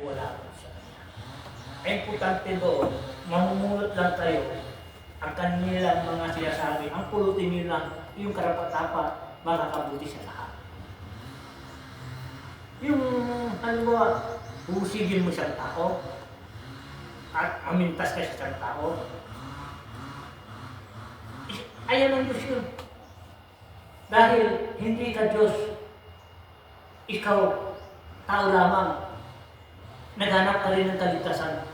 Wala po siya. Ang importante doon, mamumulot lang tayo ang kanilang mga sinasabi, ang pulutin nila yung karapat-dapat makakabuti sa lahat. Yung halimbawa, husigin mo siyang tao at amintas ka sa isang tao, ayan ang Diyos yun. Dahil hindi ka Diyos, ikaw, tao lamang, naghanap ka rin ng kaligtasan.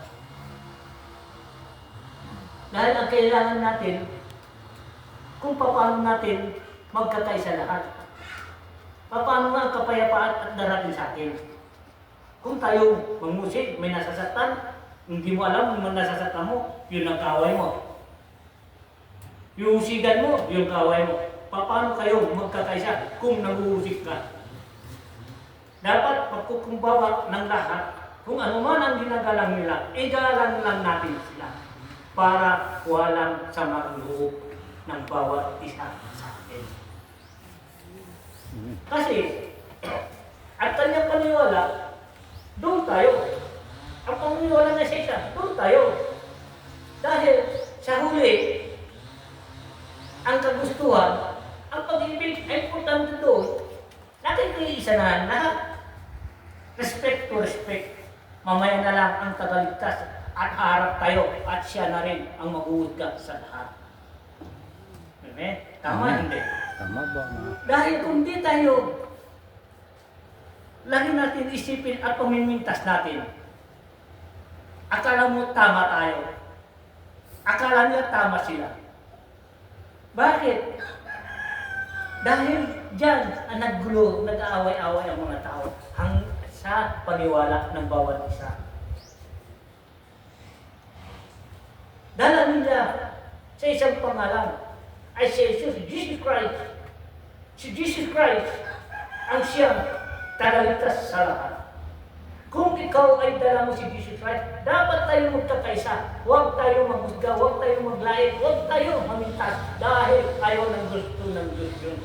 Dahil ang kailangan natin, kung paano natin magkakaisa lahat. Paano nga ang kapayapaan at darating sa atin? Kung tayo magmusik, may nasasaktan, hindi mo alam kung nasasaktan mo, yun ang kaway mo. Yung usigan mo, yung kaway mo. Paano kayo magkakaisa kung nag-uusik ka? Dapat pagkukumbaba ng lahat, kung ano man ang ginagalang nila, igalang lang natin sila para walang samang loob ng bawat isa sa atin. Kasi, at kanyang paniwala, doon tayo. Ang paniwala na siya isa, doon tayo. Dahil sa huli, ang kagustuhan, ang pag-ibig ay importante doon. Nakikiisa na lahat. Respect to respect. Mamaya na lang ang tagaligtas at harap tayo at siya na rin ang mag-uudga sa lahat. Amen? Tama, hindi? Tama ba? Dahil kung di tayo, lagi natin isipin at pamimintas natin. Akala mo tama tayo. Akala nila tama sila. Bakit? Dahil dyan ang naggulo, nag-aaway-aaway ang mga tao sa paniwala ng bawat isa. Dala nila sa isang pangalan ay si Jesus Christ. Si Jesus Christ ang siyang tagaligtas sa lahat. Kung ikaw ay dala mo si Jesus Christ, dapat tayo magkakaisa. Huwag tayo maghusga, huwag tayo maglait, huwag tayo mamintas dahil ayaw ng gusto ng Diyos yun.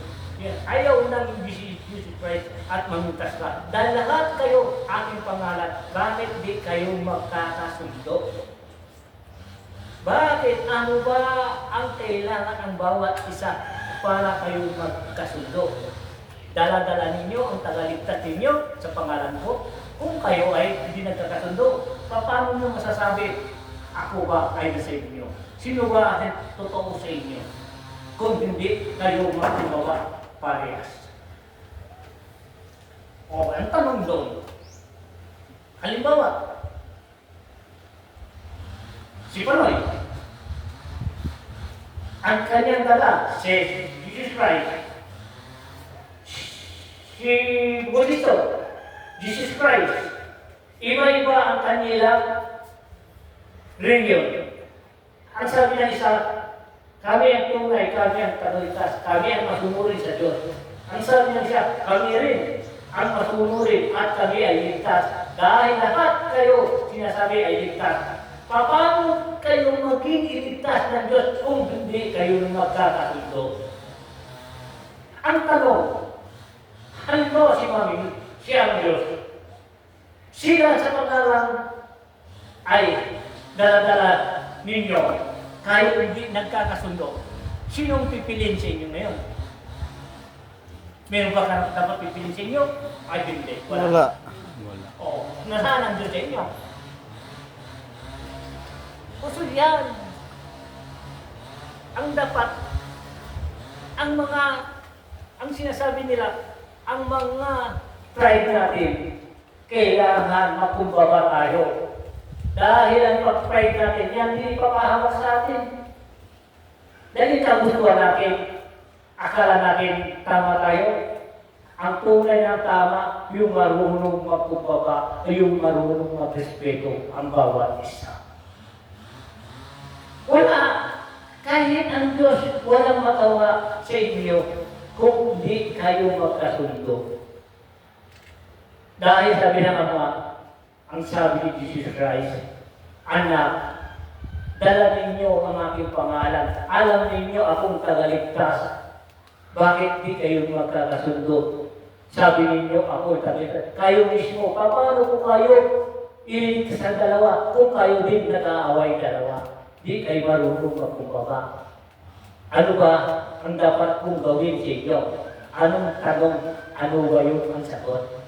Yan. Ayaw ng Jesus Christ at mamintas ka. Dahil lahat kayo aking pangalan, bakit di kayo magkakasundo? Bakit? Ano ba ang kailangan ng bawat isa para kayo magkasundo? Dala-dala ninyo ang tagaligtas ninyo sa pangalan ko. Kung kayo ay hindi nagkakasundo, paano nyo masasabi, ako ba ay nasa inyo? Sino ba ang totoo sa inyo? Kung hindi kayo magkumawa parehas. O, ang tanong doon. Halimbawa, si Panoy, ang kanyang dala, si Jesus Christ, si Budito, Jesus Christ, iba-iba ang kanilang religion. Ang sabi ng isa, kami ang tunay, kami ang tagaligtas, kami ang masunurin sa Diyos. Ang sabi ng isa, kami rin ang masunurin at kami ay ligtas. Dahil lahat kayo sinasabi ay ligtas. Paano kayo maging iligtas ng Diyos kung hindi kayo magkakasundo? Ang tanong, halimbawa si Mami, siya ang Diyos. Sila sa pangalan ay dala-dala ninyo, kayo hindi nagkakasundo. Sinong pipiliin sa inyo ngayon? Meron ba ka dapat pipiliin sa inyo? Ay, hindi. Wala. Oo, nasaan ang Diyos sa inyo? Puso yan. Ang dapat, ang sinasabi nila, ang mga tribe natin, kailangan makumbaba tayo. Dahil ang pag-pride natin, yan hindi papahawak sa atin. Dahil kagustuhan natin, akala natin tama tayo. Ang tunay na tama, yung marunong magkumbaba, yung marunong magrespeto ang bawat isa. Wala. Kahit ang Diyos, walang matawa sa inyo kung hindi kayo magkasundo. Dahil sabi ng Ama, ang sabi ni Jesus Christ, Anak, dala ninyo ang aking pangalan. Alam ninyo akong tagaligtas. Bakit di kayo magkakasundo? Sabi ninyo ako tagaligtas. Kayo mismo, paano ko kayo iligtas ang dalawa. Kung kayo din nag-aaway dalawa, di kayo marunong magkumbaba. Ano ba ang dapat kong gawin sa inyo? Anong tanong? Ano ba yung ang sagot?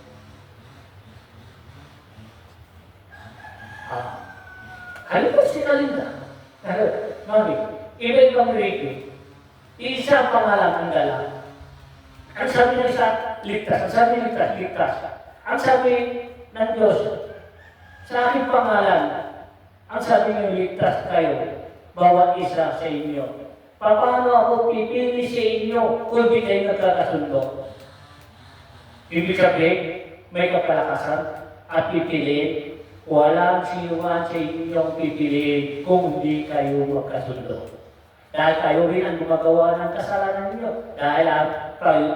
Halimbawa si Kalinda. Mami, ibig kang ready. Isa pangalan ang dala. Ang sabi ng isa, ligtas. Ang sabi ligtas, ligtas. Ang sabi ng Diyos, sa aking pangalan, ang sabi niyo, ligtas kayo, bawat isa sa inyo. Paano ako pipili sa inyo kung di kayo nagkakasundo? Ibig sabihin, may kapalakasan at pipiliin. Walang sinuman sa inyong pipiliin kung di kayo magkasundo. Dahil kayo rin ang gumagawa ng kasalanan ninyo. Dahil ang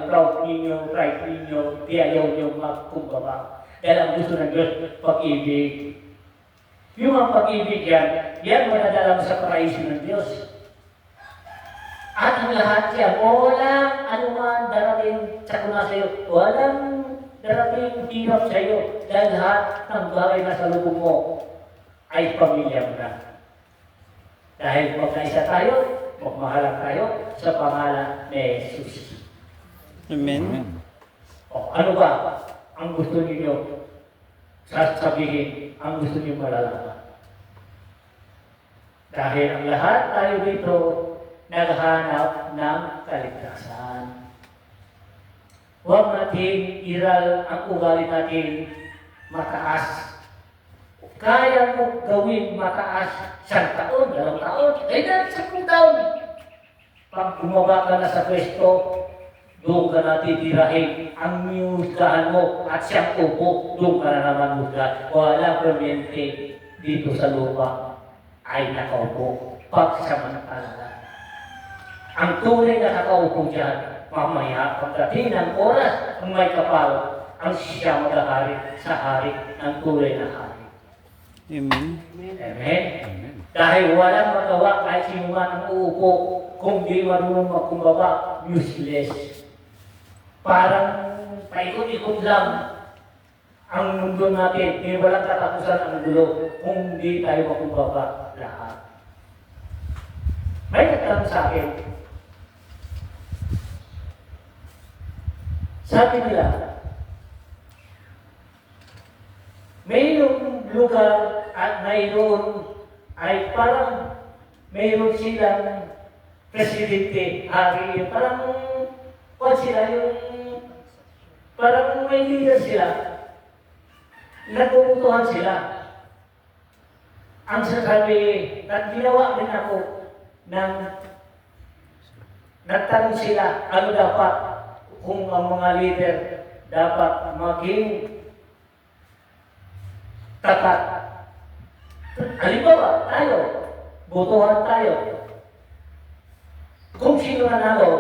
proud ninyo, pride ninyo, di ayaw nyo magkumbaba. Dahil ang gusto ng Diyos, pag-ibig. Yung ang pag-ibig yan manadala mo sa paraiso ng Diyos. At ang lahat yan, walang anuman darating sa kuna sa iyo, walang darating hirap sa iyo, dahil lahat ng bagay na sa lubog mo ay pamilya mo na. Dahil magkaisa tayo, magmahalan tayo sa pangalan ni Jesus. Amen. O, ano ba ang gusto niyo sasabihin, ang gusto niyo malalaman? Dahil ang lahat tayo dito naghahanap ng kaligtasan. Huwag natin iral ang ugali natin mataas. Kaya mo gawin mataas 1 taon, 2 taon, kaya 10 taon. Pag bumaba ka na sa pwesto, doon ka na titirahin ang musgahan mo at siyang upo, doon ka na naman musgahan. Walang permanente dito sa lupa ay nakaupo. Pagsamantala. Ang tunay na nakaupo dyan, mamaya, pagdating ng oras ng may kapal, ang siya maghahari sa hari ng tunay na hari. Amen. Amen? Amen. Dahil walang magawa kahit sino man ang uupo, kung di marunong magkumbaba, useless. Parang paikot-ikot lang ang mundo natin, walang katapusan ang gulo kung di tayo magkumbaba lahat. May nagtanong sa akin, sabi nila, mayroong lugar at mayroon ay parang mayroon silang presidente, hari, parang sila yung parang may leader sila. Nagpuputuhan sila. Ang sasabi, ginawa din ako ng nagtanong sila, ano dapat kung ang mga leader dapat maging tapat. Halimbawa, tayo, botohan tayo. Kung sino nanalo,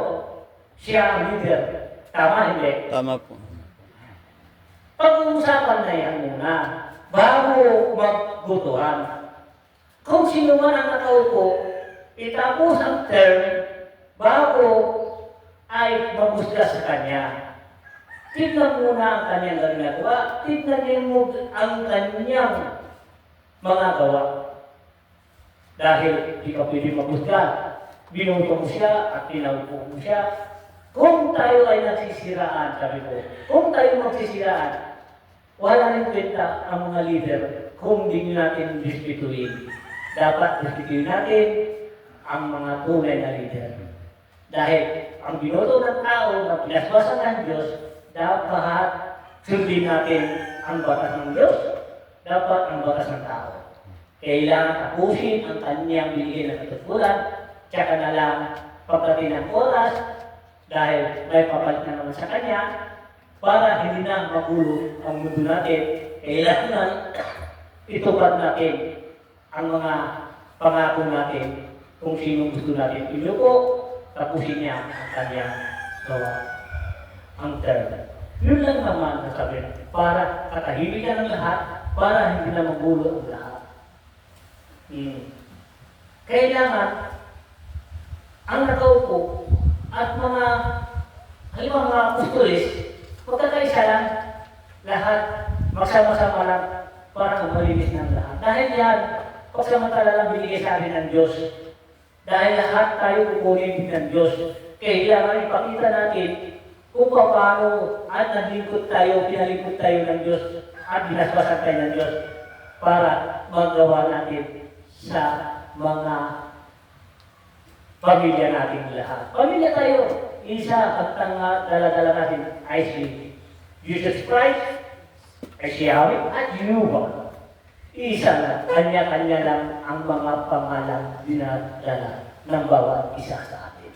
siya ang leader. Tama, hindi? Tama po. Pag-uusapan na yan muna, bago magbotohan. Kung sino man ang nakaupo, itapos ang term, bago ay mabusga sa kanya. Tignan muna ang kanyang ginagawa, tignan mo ang kanyang mga gawa. Dahil di ka pwede mabusga, binuto mo siya at tinaupo mo siya. Kung tayo ay nagsisiraan, sabi ko, kung tayo magsisiraan, wala rin kwenta ang mga leader kung hindi natin respetuhin. Dapat respetuhin natin ang mga tunay na leader. Dahil ang binoto ng tao na pinaswasan ng Diyos, dapat sundin natin ang batas ng Diyos, dapat ang batas ng tao. Kailangan tapusin ang kanyang binigay na katutulan, tsaka na lang pagdating ng oras, dahil may papalit na naman sa kanya, para hindi na magulo ang mundo natin, kailangan itupad natin ang mga pangako natin kung sino gusto natin iluko, tapusin niya ang kanyang gawa. Ang term. Yun lang naman ang sabi, para katahimikan ng lahat, para hindi na magulo ang lahat. Kailangan ang nakaupo at mga halimbawa mga apostolis, magkakaisa lang, lahat magsama-sama lang, para malinis ng lahat. Dahil yan, pagsamantala lang binigay sa atin ng Diyos. Dahil lahat tayo kukunin ng Diyos. Kailangan ipakita natin kung paano at naglingkod tayo, pinalingkod tayo ng Diyos at binasbasan tayo ng Diyos para magawa natin sa mga pamilya natin lahat. Pamilya tayo, isa at dala-dala natin ay si Jesus Christ, ay si Yahweh, at Yuba. Isa na, kanya-kanya lang ang mga pangalan dinadala ng bawat isa sa atin.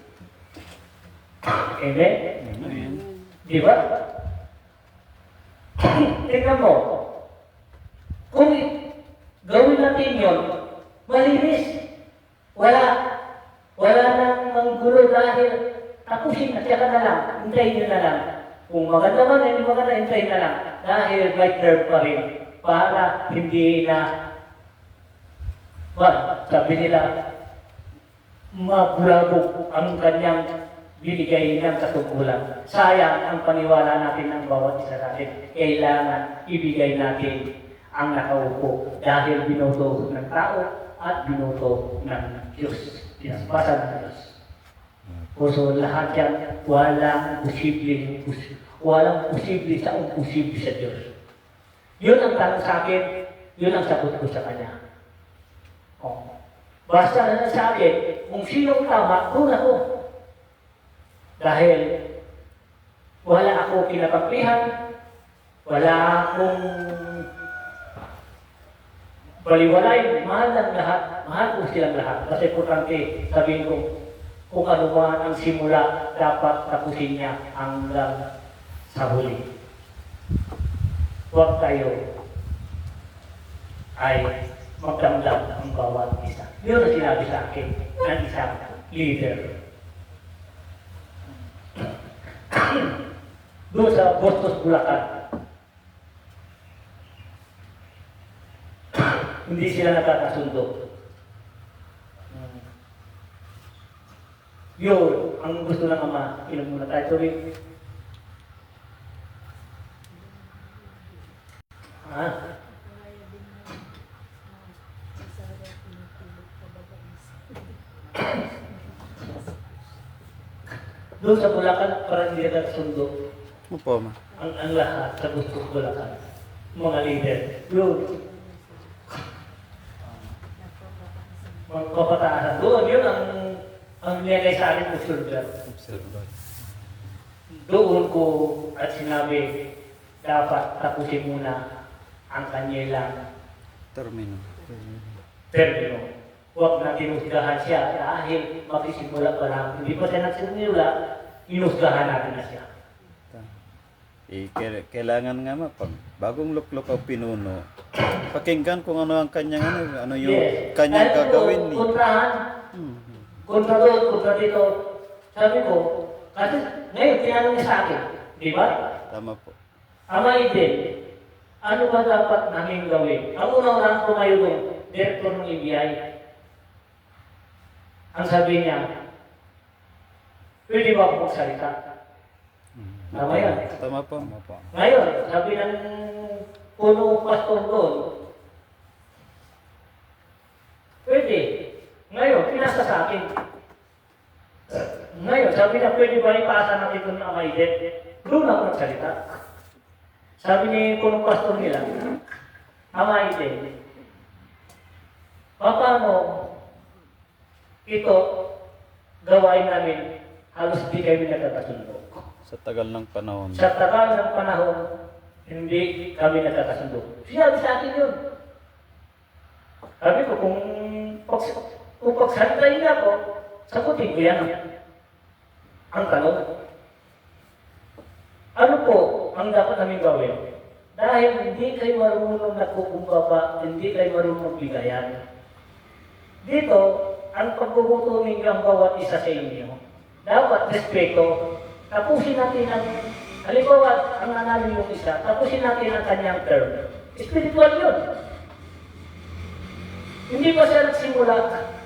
Amen? Amen. Di ba? Tingnan mo, kung gawin natin yun, malinis. Wala nang manggulo dahil tapusin at saka na lang, hintayin nyo na lang. Kung maganda man, hindi maganda, hintayin na lang. Dahil may term pa rin para hindi na, sabi nila, mabulabog ang kanyang binigay ng katungkulan. Sayang ang paniwala natin ng bawat isa natin. Kailangan ibigay natin ang nakaupo dahil binoto ng tao at binoto ng Diyos. Pinaspasan ng Diyos. So lahat yan, walang posible sa imposible sa Diyos. Yun ang tanong sa akin, yun ang sagot ko sa Kanya. Basta na sa akin, kung sinong tama, kung ako. Dahil wala ako kinapagpihan, wala akong baliwalay, mahal ng lahat, mahal ko silang lahat. Kasi importante, sabihin ko, kung ano man ang simula, dapat tapusin niya hanggang sa huli. Huwag tayo ay magdamdam ang bawat isa. Yun ang sinabi sa akin ng isang leader. Doon sa Boston, Bulacan, hindi sila nagkakasundo. Yun, ang gusto ng Ama, inom muna tayo. Sorry. Doon sa Bulacan, parang hindi nagkakasundo. Opo, ma. Ang lahat sa Boston, Bulacan. Mga leader. Yun. Mga kapataasan. Doon, yun ang nilagay sa akin observer. Doon ko at sinabi, dapat tapusin muna ang kanyelang termino. Huwag natin husgahan siya dahil magsisimula pa lang. Hindi pa siya nagsimula, inusgahan natin na siya. Kailangan nga pag bagong luklok ang pinuno, pakinggan kung ano ang kanyang ano yung kanyang gagawin ni. Kontra doon, kontra dito. Sabi ko, kasi ngayon tinanong niya sa akin, di ba? Tama po. Ama Eden, ano ba dapat namin gawin? Ang unang tumayo doon, direktor ng EBI. Ang sabi niya, pwede ba ako magsalita? Tama yan. Tama po. Ngayon, sabi ng puno pastor doon, pwede. Ngayon, pinasa sa akin. Ngayon, sabi na pwede ba ipasa natin doon na Amaiden? Doon ako nagsalita. Sabi ni punong pastor nila, Amaiden, paano ito gawain namin halos di kami nagkakasundo? Sa tagal ng panahon. Sa tagal ng panahon, hindi kami nagkakasundo. Sinabi sa akin yun. Sabi ko, kung pagsalitain niya ako, sagutin ko yan. Ang tanong, ano po ang dapat namin gawin? Dahil hindi kayo marunong nagkukumbaba, hindi kayo marunong magbigayan. Dito, ang pagbubuto ninyo ang bawat isa sa inyo, dapat respeto. Tapusin natin ang, halimbawa, ang nanalo yung isa, tapusin natin ang kanyang term. Spiritual yun. Hindi pa siya nagsimula,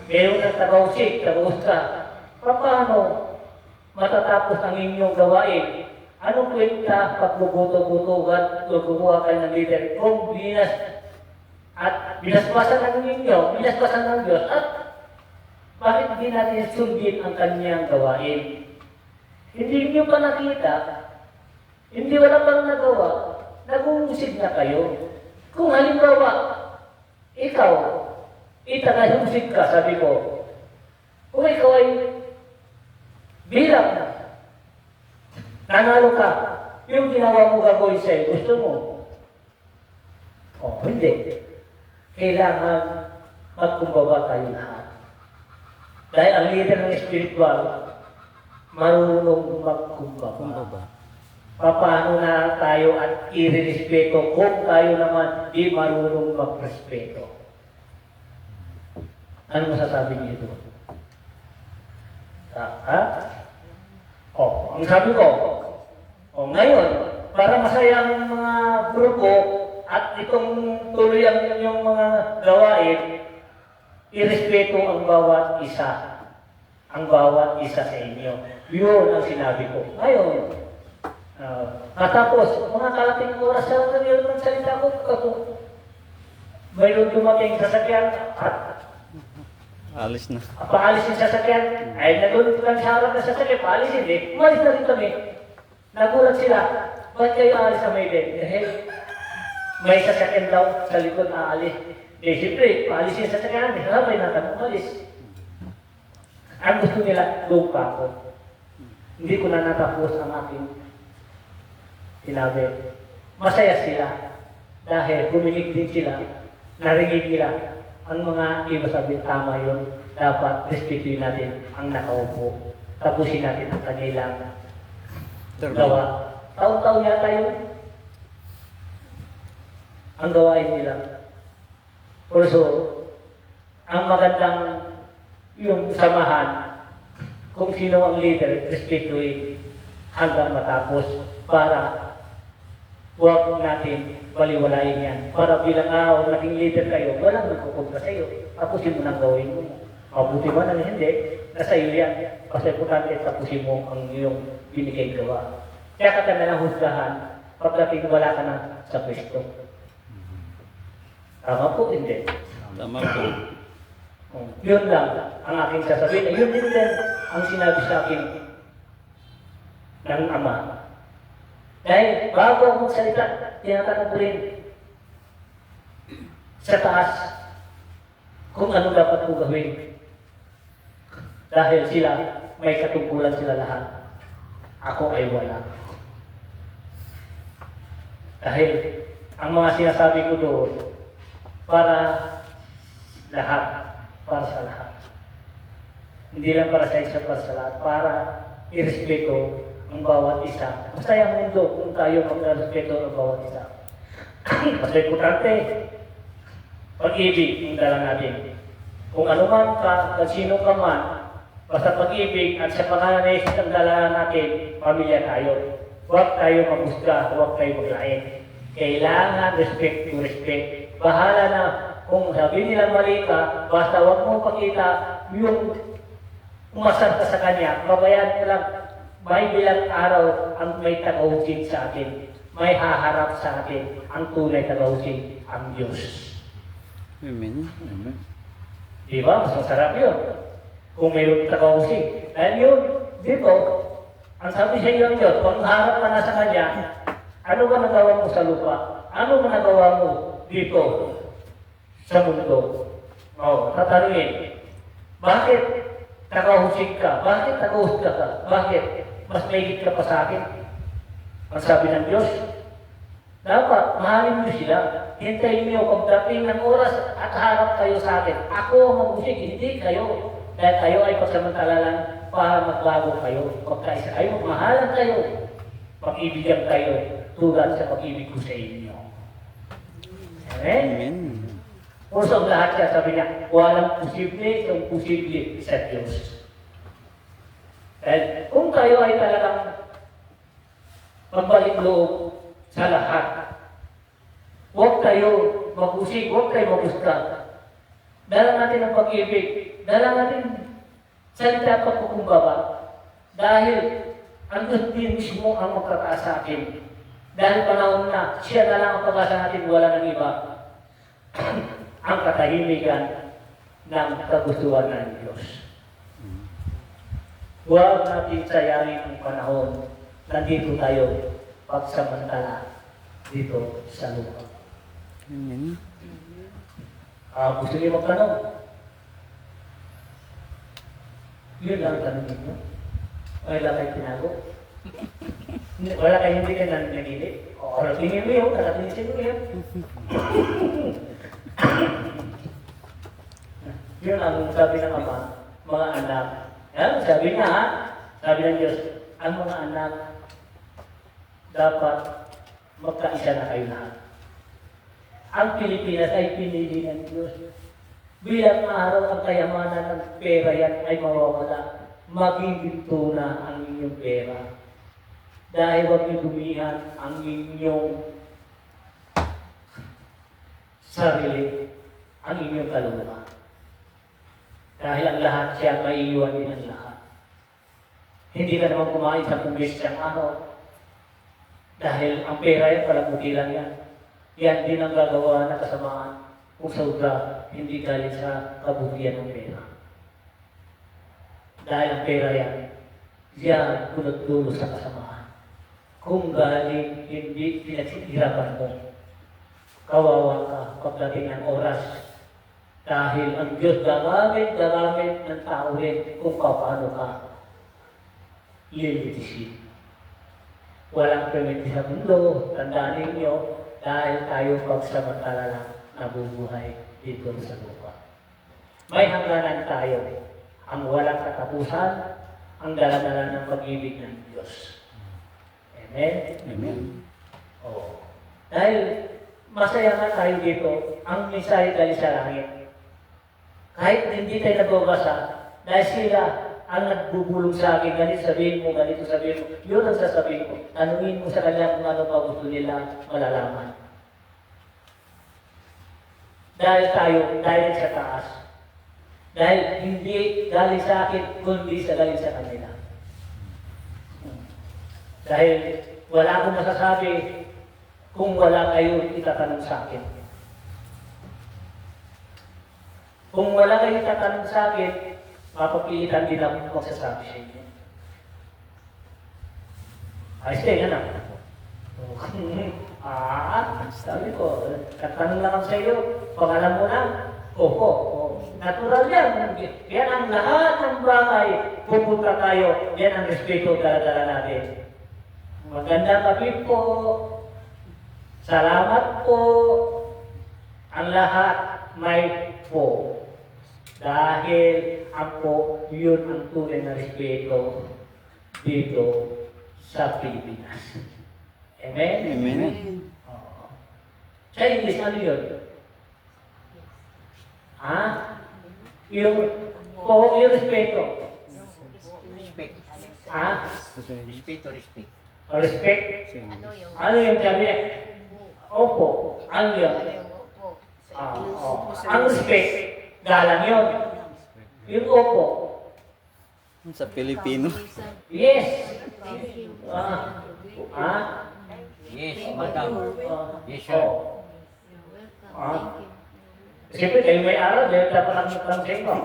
mayroon ng tagausik, tagausta. Paano matatapos ang inyong gawain? Anong kwenta pagbubuto-butugan o kumuha kayo ng leader? Kung binasbasan ng ninyo, binasbasan ng Diyos, at bakit hindi natin sundin ang kanyang gawain? Hindi nyo pa nakita, hindi wala pang nagawa, nag-uusig na kayo. Kung halimbawa, ikaw, itakahusig ka, sabi ko, kung ikaw ay bilang nanalo ka, yung ginawa mo gagawin sa'yo, gusto mo? O, hindi. Kailangan magkumbaba tayo lahat. Dahil ang leader ng spiritual, marunong magkumbaba. Kumbaba. Paano na tayo at i-respeto kung tayo naman di marunong mag-respeto? Ano masasabi niyo ito? Ha? Ang sabi ko, ngayon, para masaya ang mga grupo at itong tuloy ang inyong mga gawain, irespeto ang bawat isa. Ang bawat isa sa inyo. Yun ang sinabi ko. Ngayon, matapos, mga kalating oras sa kanila ng salita ko, mayroon dumating sasakyan at Alis na. paalisin sasakyan. Ay, nagulot lang sa harap ng sasakyan, paalisin eh. Umalis na rin kami. Nagulat sila. Ba't kayo aalis sa may din? May sasakyan daw sa likod na aalis. Siyempre, paalisin sa sasakyan natin. Sabay natin umalis. Ang gusto nila, lupa ko. Hindi ko na natapos ang aking sinabi. Masaya sila. Dahil buminig din sila. Narinig nila. Ang mga iba sabi, tama yun. Dapat respetuhin natin ang nakaupo. Tapusin natin ang kanilang gawa. Taon-taon yata yun. Ang gawain nila. Also, ang magandang yung samahan, kung sino ang leader, respetuhin hanggang matapos para huwag natin baliwalain yan. Para bilang naging leader kayo, walang nagkukunta sa iyo. Tapusin mo nang gawin mo. Mabuti man ang hindi, nasa iyo yan. Kasi importante tapusin mo ang iyong binigay gawa. Kaya ka na lang husgahan pagdating wala ka na sa pwesto. Tama po, hindi. Tama po. Yun lang ang aking sasabihin. Yun din ang sinabi sa akin ng Ama. Dahil bago ako magsalita, tinatanong ko rin sa taas kung ano dapat ko gawin. Dahil sila, may katungkulan sila lahat. Ako ay wala. Dahil ang mga sinasabi ko doon, para lahat, para sa lahat. Hindi lang para sa isa, para sa lahat. Para irespeto ang bawat isa. Masaya ang mundo kung tayo mag-respeto ang bawat isa. Mas importante, pag-ibig ang dala natin. Kung ano man ka, kung sino ka man, basta pag-ibig at sa panganayos ang dala natin, pamilya tayo. Huwag tayo magusga, huwag tayo maglain. Kailangan respect to respect. Bahala na kung sabi nila mali ka, basta huwag mo pakita yung umasar ka sa kanya, babayan ka lang. May bilang araw ang may tagahusig sa atin. May haharap sa atin ang tunay tagahusig, ang Diyos. Amen. Amen. Di ba? Mas masarap yun. Kung mayroon tagahusig. Dahil yun, dito, ang sabi sa iyo ng Diyos, kung harap ka na sa Kanya, ano ba nagawa mo sa lupa? Ano ba nagawa mo dito sa mundo? Tatanungin, bakit tagahusig ka? Bakit tagahusga ka? Bakit? Mas mahigit ka pa sa akin. Ang sabi ng Diyos, dapat mahalin niyo sila. Hintayin niyo pagdating ng oras at harap kayo sa akin. Ako ang maghusig, hindi kayo. Dahil kayo ay pagsamantalalan para magbago kayo. Pagkaisa kayo, magmahalan kayo. Pag-ibigan kayo tulad sa pag-ibig ko sa inyo. Amen? Amen. Puso ang lahat siya, sabi niya, walang posible kung posible sa Diyos. Dahil kung tayo ay talagang magbalik loob sa lahat, huwag tayo mag-usig, huwag tayo mag-usga. Dala natin ang pag-ibig, dala natin salita pagkukumbaba. Dahil ang Diyos din mismo ang magkataas sa akin. Dahil panahon na, siya na lang ang pag-asa natin, wala ng iba. ang katahimikan ng kagustuhan ng Diyos. Huwag natin sayarin ang panahon. Nandito tayo pagsamantala dito sa lupa. Amen. Gusto niyo magtanong? Yun lang ang tanong ninyo. Wala kayo tinago? Wala kayo hindi kayo nanginili? O, tingin mo yun, nakatinisin mo yun. Yun ang sabi ng Ama, mga anak. Yan, sabi niya ha, sabi ng Diyos, ang mga anak dapat magkaisa na kayo lahat. Ang Pilipinas ay pinili ng Diyos. Bilang araw ang kayamanan ng pera yan ay mawawala, maging ginto na ang inyong pera. Dahil huwag niyo dumihan ang inyong sarili, ang inyong kaluluwa. Dahil ang lahat siya maiiwan din ang lahat. Hindi ka naman kumain sa kumbis siyang araw. Dahil ang pera yan, palamuti lang yan. Yan din ang gagawa na kasamaan kung sobra hindi galing sa kabutihan ng pera. Dahil ang pera yan, yan punot-dulo sa kasamaan. Kung galing hindi pinagsihirapan mo, kawawa ka pagdating ng oras. Dahil ang Diyos gagamit ng tao rin kung paano ka lilitisin. Walang permit sa mundo, tandaan ninyo, dahil tayo pagsamantala lang nabubuhay dito sa lupa. May hangganan tayo, ang walang katapusan, ang dala-dala ng pag-ibig ng Diyos. Amen? Amen. Oo. Dahil masaya nga tayo dito, ang mensahe dahil sa langit. Kahit hindi tayo nagbabasa, dahil sila ang nagbubulong sa akin, ganito sabihin mo, yun ang sasabihin ko. Anuin mo sa kanila kung ano pa gusto nila malalaman. Dahil tayo, dahil sa taas. Dahil hindi galing sa akin, kundi sa galing sa kanila. Dahil wala akong masasabi kung wala kayo itatanong sa akin. Kung wala kayo itatanong sa akin, mapapilitan din ako magsasabi sa inyo. Ayos kayo, yan sabi ko, katanong lang sa iyo, pangalan mo lang, opo. Natural yan. Yan ang lahat ng bagay. Pupunta tayo, yan ang respeto dala-dala natin. Magandang gabi po. Salamat po. Ang lahat may po. Dahil ang po, yun ang tunay na respeto dito sa Pilipinas. Amen? Amen. Oo. Sa English, ano yun? Ha? Yung respeto. Respect. Ha? Respeto, respect. O respect? Ano yung Ano yung sabi? Opo. Ano yun? Ang respect, galang yun. Yung opo. Sa Pilipino. Yes. Thank you. Ha? Yes, madam. Yes, sir. Oh. You're welcome. Ah. Thank you. Siyempre, kayo may araw, dahil dapat lang sa inyo.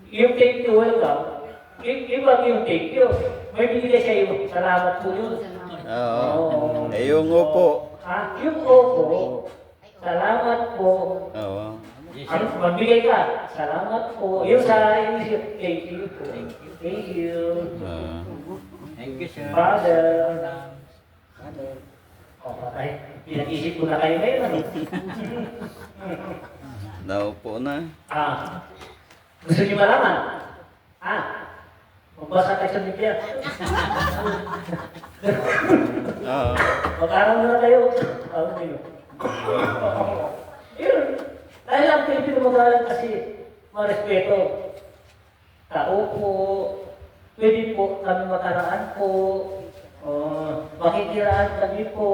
Yung take you, welcome. Iba yung take you. May binigay sa iyo. Salamat po yun. Oo. Eh, yung upo. Ha? Yung opo. Salamat po. Oo. Yes, Ano, sir. magbigay ka. Salamat po. Yung sa English, thank you po. Thank you. Ah. Thank you, sir. Father. Father. O, patay. Pinag-isip ko na kayo ngayon. Ano? Naupo na. Gusto niyo malaman? Magbasa kayo sa Biblia. Oo. Mag-aral na kayo. Yun. Dahil ang Pilipino mag-aral kasi marespeto. Tao po. Pwede po kami makaraan po. Makikiraan kami po.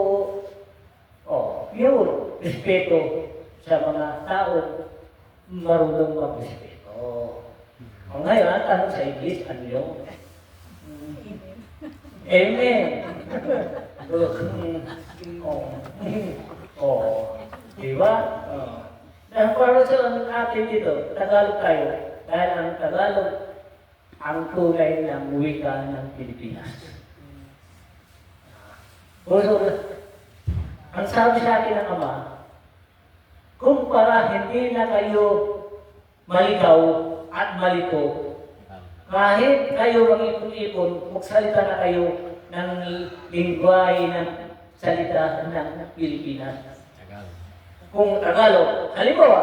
Yun. Respeto sa mga tao. Marunong mag-respeto. Ngayon, ang tanong sa English, ano yun? Amen. Di ba? Dahil para sa atin dito, Tagalog tayo. Dahil ang Tagalog, ang tunay ng wika ng Pilipinas. So, ang sabi sa akin ng Ama, kung para hindi na kayo maligaw at malito, kahit kayo mag-ipon-ipon, magsalita na kayo ng lingwahe ng salita ng Pilipinas. Tagalog. Kung Tagalog, halimbawa,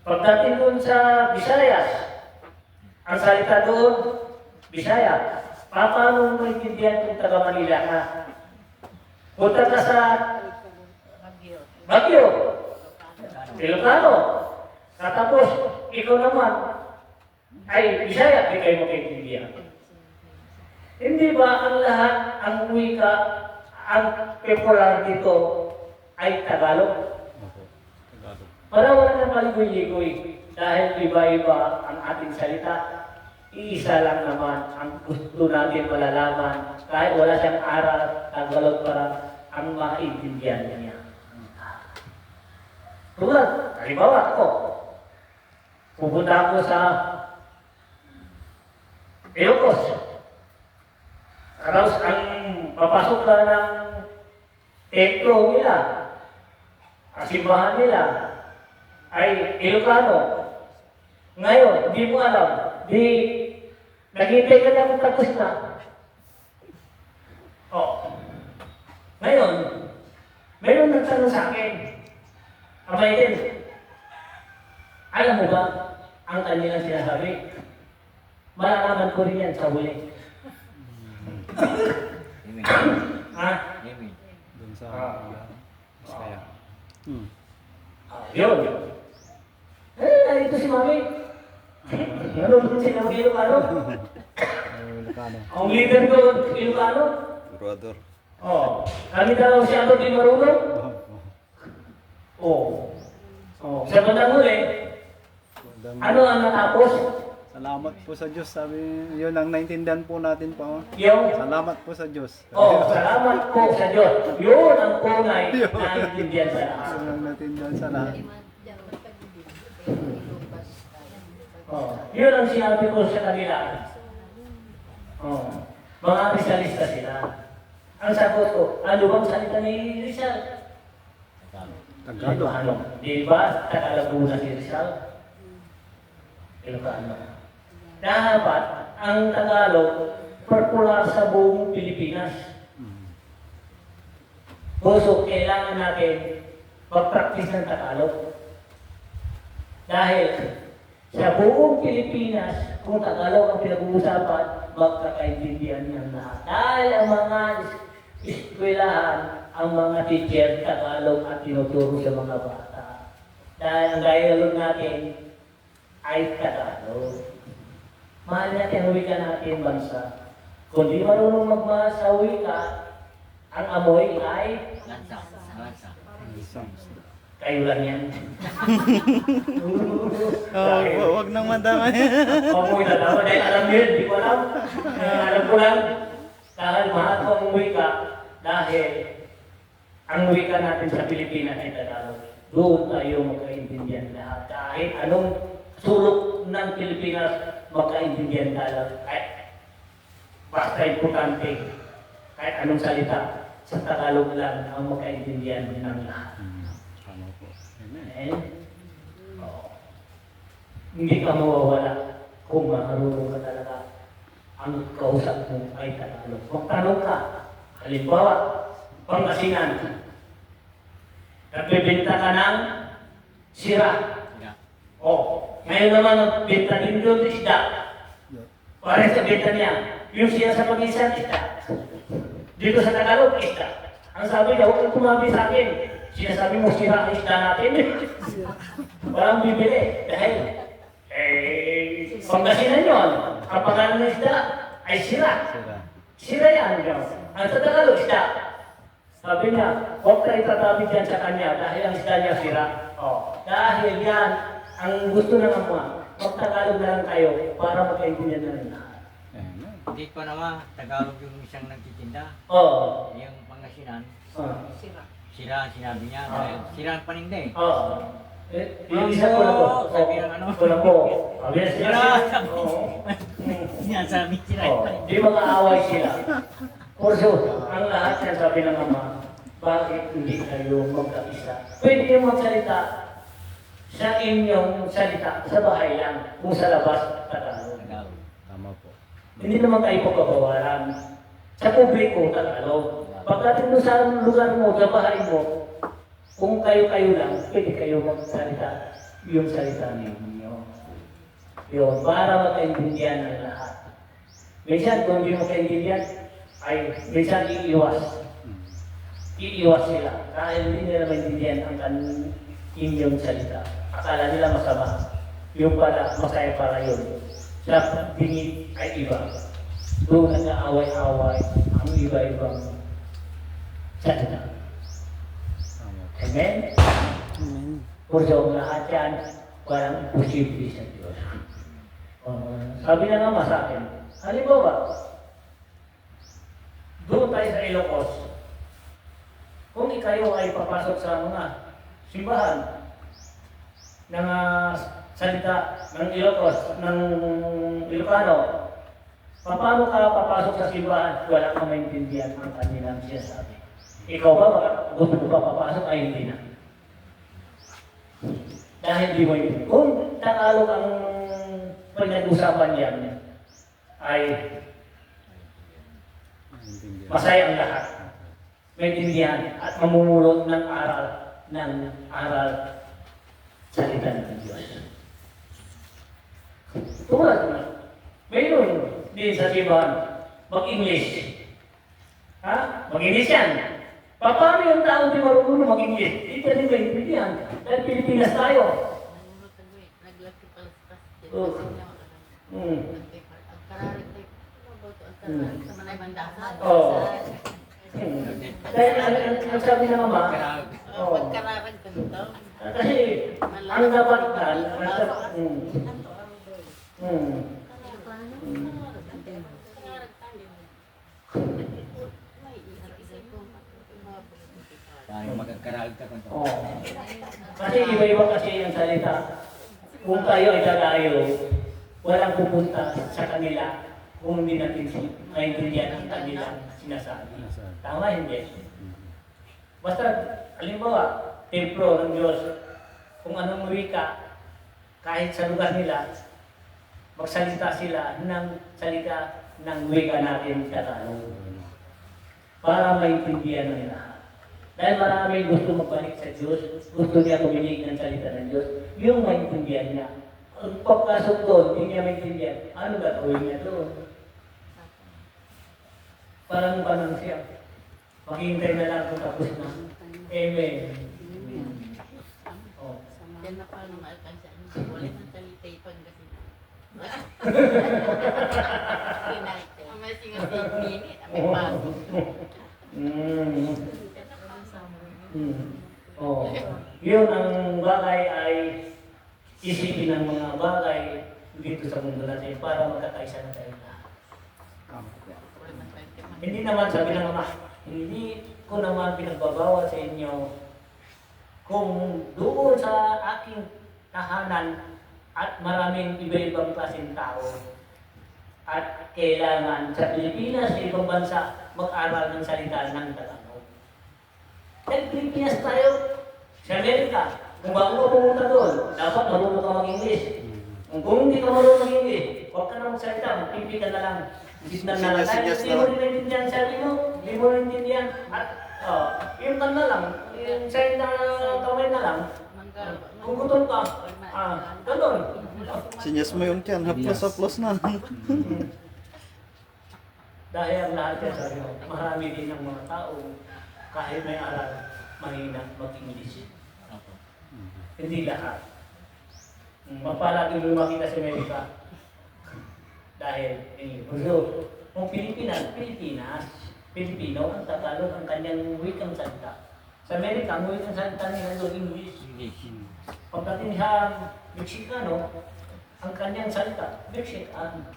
pagdating doon sa Visayas, ang salita doon, Bisaya, paano mo maintindihan kung taga Manila ka? Punta ka sa Baguio, Ilocano, katapos ikaw naman ay Bisaya, di kayo makaintindihan. Hindi ba ang lahat, ang wika, ang popular dito ay Tagalog? Opo. Tagalog. Para wala nang maligoy-ligoy dahil iba-iba ang ating salita, iisa lang naman ang gusto natin malalaman. Kahit wala siyang aral, Tagalog para ang maintindihan niya. Tulad, halimbawa ako, pupunta ako sa Ilocos. Tapos ang papasok ka ng templo nila, ang simbahan nila, ay Ilocano. Ngayon, di mo alam, naghintay ka lang tapos na. Ngayon, mayroon nagtanong sa akin, Abay din, alam mo ba ang kanilang sinasabi? Malalaman ko rin yan sa huli. Amen. Ha? Amen. Doon sa Bisaya. Yun. Ito si Mami. Ano doon si Mami Ilocano? Ilocano. Ang leader ko, Ilocano? Brother. Kami daw si Ano di marunong? Sa bandang huli, ano ang natapos? Salamat po sa Diyos. Sabi, yun ang naintindihan po natin pa. Yung, Salamat po sa Diyos. salamat po sa Diyos. Yun ang tunay na intindihan sa lahat. Yun ang naintindihan sa lahat. Yun ang sinabi ko sa kanila. Mga Rizalista sila. Ang sagot ko, ano bang salita ni Rizal? Tagalog. Ilocano. Di ba? Tagalog na si Rizal. Ilocano. Dapat ang Tagalog popular sa buong Pilipinas. So, kailangan natin mag-practice ng Tagalog. Dahil sa buong Pilipinas, kung Tagalog ang pinag-uusapan, magkakaintindihan niyan lahat. Dahil ang mga eskwelahan, ang mga teacher, Tagalog at tinuturo sa mga bata. Dahil ang dialogue natin ay Tagalog. Mahal natin ang wika natin, bansa. Kung di marunong magmahal sa wika, ang amoy ay Lansa. Lansa. kayo lang yan. Wag nang madamay. Amoy na naman. Dahil alam nyo yun, di ko alam. Alam ko lang. Dahil mahal ko ang wika. Dahil ang wika natin sa Pilipinas ay Tagalog. Doon tayo magkaintindihan lahat. Kahit anong sulok ng Pilipinas, magkaintindihan tayo. Basta importante. Kahit anong salita, sa Tagalog lang ang magkaintindihan ng lahat. Ano po. Amen. And, hindi ka mawawala kung marunong ka talaga. Ang kausap mo ay Tagalog. Magtanong ka. Halimbawa, Pangasinan. Nagbibenta ka ng sira. Ngayon naman, nagbenta din doon ng isda. Parang sa benta niya, yung siya sa Pag-isan, isda. Dito sa Tagalog, isda. Ang sabi niya, huwag kang kumabi sa akin. Sinasabi mo, sira ang isda natin. Walang bibili. Dahil, Pangasinan yun. Ang pangalan ng isda ay sira. Sira yan. Ang sa Tagalog, isda. Sabi niya, huwag ka itatabi dyan sa kanya dahil ang isda niya sira. Dahil yan, ang gusto ng Ama, magtagalog na lang tayo para magkaintindihan na rin lahat. Amen. Hindi pa naman Tagalog yung isang nagtitinda. Oo. Yung Pangasinan. Oh. Sira, sinabi niya. Sira ang paninda eh. Oo. Yung isa ko lang po. Sabi ng ano? Ko lang po. Sabi na sila. Sira, Oo. sinasabi sira Oo. ang paninda. Di mag-aaway sila. Kurso, ang lahat yan sabi ng ama, bakit hindi kayo magkaisa? Pwede yung magsalita sa inyong salita sa bahay lang, kung sa labas, Tagalog. Tagalog. Tama po. Hindi naman kayo pagbabawalan. Sa publiko, Tagalog. Pagdating doon sa lugar mo, sa bahay mo, kung kayo-kayo lang, pwede kayo magsalita yung salita ninyo. Yun, para makaintindihan ng lahat. Minsan, kung hindi mo kaintindihan, ay minsan iiwas. Iiwas sila. Dahil hindi nila maintindihan ang inyong salita. Akala nila masama. Yung pala, masaya para yun. Sa tingin ay iba. Doon nag-aaway-aaway ang iba-ibang salita. Tama po. Amen? Amen. Kung sa lahat yan, walang imposible sa Diyos. Sabi na naman sa akin, halimbawa, doon tayo sa Ilocos, kung ikayo ay papasok sa mga simbahan ng salita ng Ilocos, ng Ilocano, paano ka papasok sa simbahan? Wala kang maintindihan ang kanilang sinasabi. Ikaw ba, gusto mo pa papasok? Ay, hindi na. Dahil di mo yun. Kung Tagalog ang pinag-usapan yan, ay masaya ang lahat. Maintindihan at mamumulot ng aral salita ng Diyos. Tulad na, mayroon din sa simbahan, mag-English. Ha? Mag-English yan. Paano yung tao di marunong mag-English? Hindi ka rin maintindihan. Dahil Pilipinas tayo. Oo. Dahil ang sabi ng ama, kasi ang dapat Dahil magkakaraag ka kung Oo. Kasi iba-iba kasi ang salita. Kung tayo ay dadayo, walang pupunta sa kanila kung hindi natin maintindihan ang kanilang sinasabi. Tama hindi? Basta, halimbawa, templo ng Diyos, kung anong wika, kahit sa lugar nila, magsalita sila ng salita ng wika natin sa Tagalog. Para maintindihan ng lahat. Dahil maraming gusto magbalik sa Diyos, gusto niya kuminig ng salita ng Diyos, yung maintindihan niya. Kung pagkasok doon, hindi niya maintindihan, ano gagawin niya doon? Parang panang siya. Maghihintay na lang kung tapos na. Amen. Oh. Yan na paano maalkansa. Wala nang salita ipag kasi. Amasing ang 8 minutes, may bago. Oh. Yun ang bagay ay isipin ng mga bagay dito sa mundo natin para magkakaisa na tayo lahat. Hindi naman sabi ng Ama, hindi ko naman pinagbabawal sa inyo kung doon sa aking tahanan at maraming iba-ibang klaseng tao at kailangan sa Pilipinas, sa ibang bansa, mag-aral ng salita ng Tagalog. Dahil Pilipinas tayo, sa Amerika, kung bago ka pumunta doon, dapat marunong ka mag-English. Kung hindi ka marunong mag-English, huwag ka na magsalita, magpipili ka na lang. Gisnan na lang. Dahil hindi mo rin naintindihan sabi mo, hindi mo rin naintindihan. At yung kan na lang, yung sign na kamay na lang, kung gutom ka, gano'n. Sinyas mo yung tiyan, haplos-haplos na. Dahil ang lahat yan sabi mo, marami din ang mga tao, kahit may aral, mahina mag-English. Hindi lahat. Mapalagi lumaki ka sa Amerika. Dahil, kung Pilipinas, Pilipino, ang Tagalog, ang kanyang wikang salita. Sa Amerika, ang wikang salita nila ay English. Pagdating sa Mexicano, ang kanyang salita, Mexican.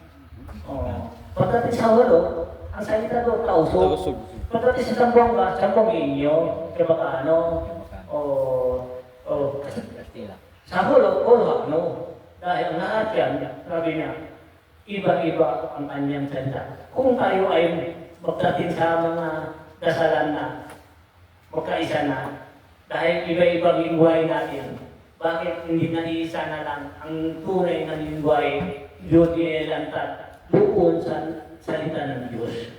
Pagdating sa Walo, Ang salita doon, tausog. Tausog. Pagdating sa Zamboanga, Zamboanga inyo, Kabakano, o Kastila. sa hulo, no. Dahil ang lahat yan, sabi niya, iba-iba ang kanyang salita. Kung tayo ay magdating sa mga dasalan na magkaisa na, dahil iba-ibang lingwahe natin, bakit hindi na iisa na lang ang tunay na lingwahe yun inilantad doon sa salita ng Diyos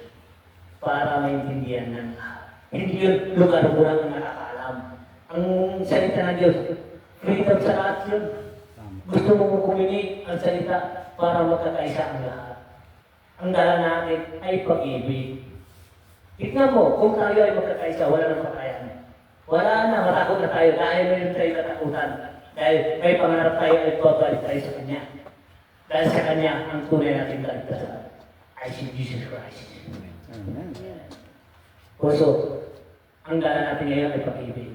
para maintindihan ng lahat. Hindi yun lugar mo lang ang nakakaalam. Ang salita ng Diyos, freedom sa lahat yun. Gusto mo kuminig ang salita para magkakaisa ang lahat. Ang dala natin ay pag-ibig. Tignan mo, kung tayo ay magkakaisa, wala nang patayan. Wala na, matakot na tayo dahil mayroon tayo katakutan. Dahil may pangarap tayo ay babalik tayo sa Kanya. Dahil sa Kanya, ang tunay natin kaligtasan ay si Jesus Christ. Amen. Puso, ang dala natin ngayon ay pag-ibig.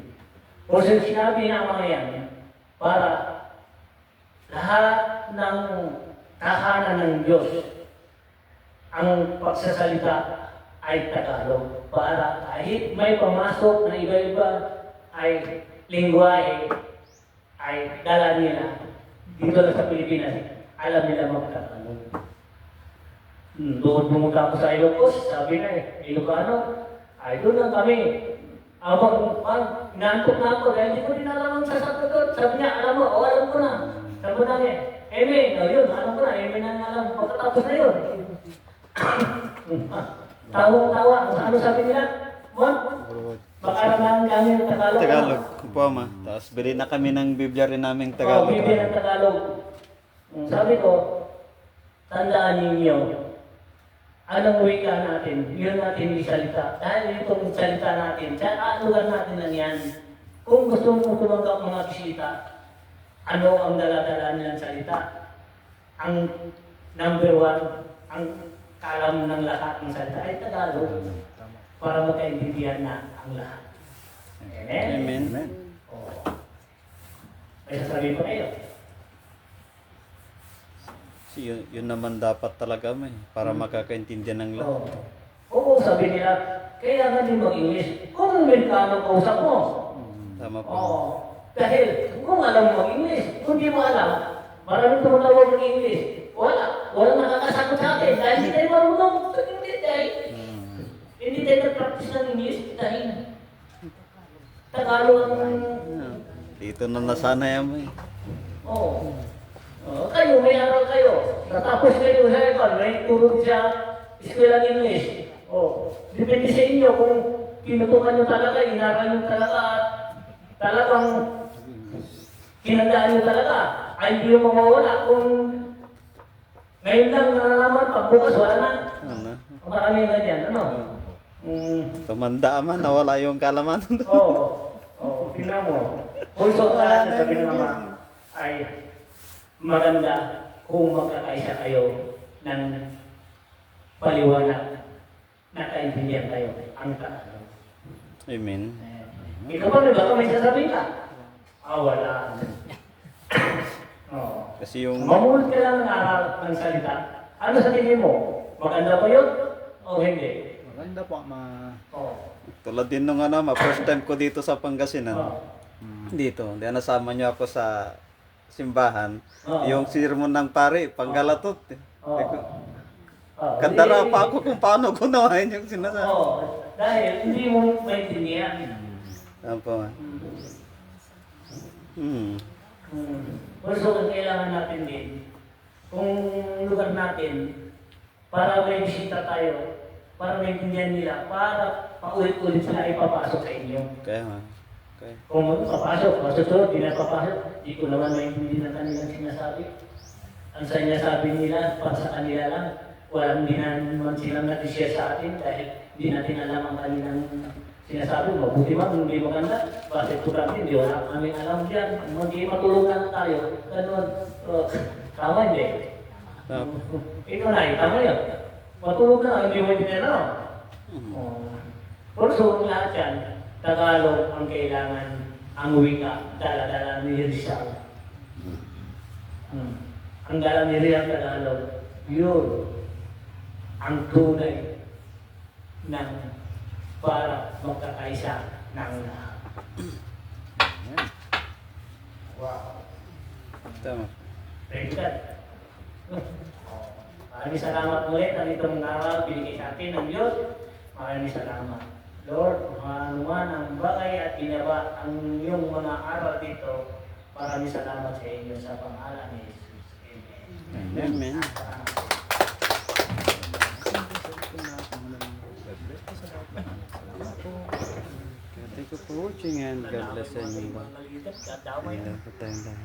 Puso, sinabi na ang mga yan para lahat ng tahanan ng Diyos ang pagsasalita ay Tagalog para kahit may pamasok na iba-iba ay lingwahe ay dala nila dito lang sa Pilipinas, alam nila mag-Tagalog. Doon pumunta ako sa Ilocos, sabi na Ilocano, ay doon lang kami. Inaantok na ako dahil hindi ko din alam ang sasagot doon. Sabi niya, alam mo, alam ko na. Sabi namin, Eme, yun, alam ko na, Eme na alam, pagkatapos na yun. Tawang-tawa, ano sabi nila? Mon? Baka naman kami ng Tagalog. Tagalog. Po, ma. Tapos bili na kami ng Biblia rin namin Tagalog. Biblia ng Tagalog. Sabi ko, tandaan ninyo, anong wika natin, yun natin isalita. Dahil itong salita natin, sa lugar natin lang yan. Kung gusto mo tumanggap mga bisita, ano ang dala-dala nilang salita? Ang number one, ang kalam ng lahat ng salita ay Tagalog. Para magkaintindihan na ang lahat. Amen? Amen. Oo. May sasabihin pa kayo. Yun naman dapat talaga may para makakaintindihan ng lahat. Oo. Oo, sabi nila, kaya nga din mag-English. Kung Amerikano kausap mo. Tama po. Oo. Dahil kung alam mo mag-English, kung di mo alam, maraming tumutawag mag-English. Walang nakakasagot sa atin dahil hindi tayo marunong mag-English dahil hindi tayo nag-practice ng English dahil Tagalog ang... Dito na nasanay mo eh. Oo. Kayo, may aral kayo. Natapos kayo sa iba, may turog sa eskwela ng English. Depende sa inyo kung pinutukan nyo talaga, inaral nyo talaga, at talagang kinandaan nyo talaga. Ay hindi nyo mawawala kung ngayon lang nalalaman, pagbukas wala na. Ano? Maraming ganyan, ano? Tumanda man, nawala yung kalaman. Tingnan mo. Kung lahat na sabi ng mga ay maganda kung magkakaisa kayo ng paliwanag na kaintindihan kayo ang Tagalog. Amen. Ikaw ba baka may sasabihin ka? Wala. Kasi yung Mamulit ka lang ng aral ng salita. Ano sa tingin mo? Maganda ba yun? O hindi? Maganda po, tulad din nung first time ko dito sa Pangasinan. Oo. Dito, nasama niyo ako sa simbahan. Oo. Yung sermon ng pare, Panggalatot. Oo. Kandara pa ako kung paano gunawain yung sinasabi. Dahil hindi mo maintindihan. Apa? Also, kailangan natin din, kung lugar natin, para may bisita tayo, para maintindihan nila, para paulit-ulit sila ipapasok sa inyo. Kaya nga. Okay. Kung papasok, masusunod, di na papasok, di ko naman maintindihan ang kanilang sinasabi. Ang sinasabi nila, para sa kanila lang, walang di naman silang natisya sa atin dahil di natin alam ang kanilang sinasabi. Mabuti man, hindi maganda. Bakit po natin, di wala kami alam dyan. Hindi matulungan tayo. Ganun. Tama hindi. Ikaw na, tama yan. Matulog na, hindi mo hindi na. Also, lahat yan, Tagalog ang kailangan, ang wika, dala-dala ni Rizal. Ang dala ni Rizal Tagalog, yun, ang tunay ng para magkakaisa ng lahat. Ayan. Wow. Tama. Very good. Maraming salamat ulit na itong araw binigay sa atin ng Diyos. Maraming salamat. Lord, manuman ang bagay at ginawa ang iyong mga araw dito. Maraming salamat sa inyo sa pangalan ni Jesus. Amen. Amen. Thank you for watching and God bless you. Maliit at damay. Ayan po tayong lahat.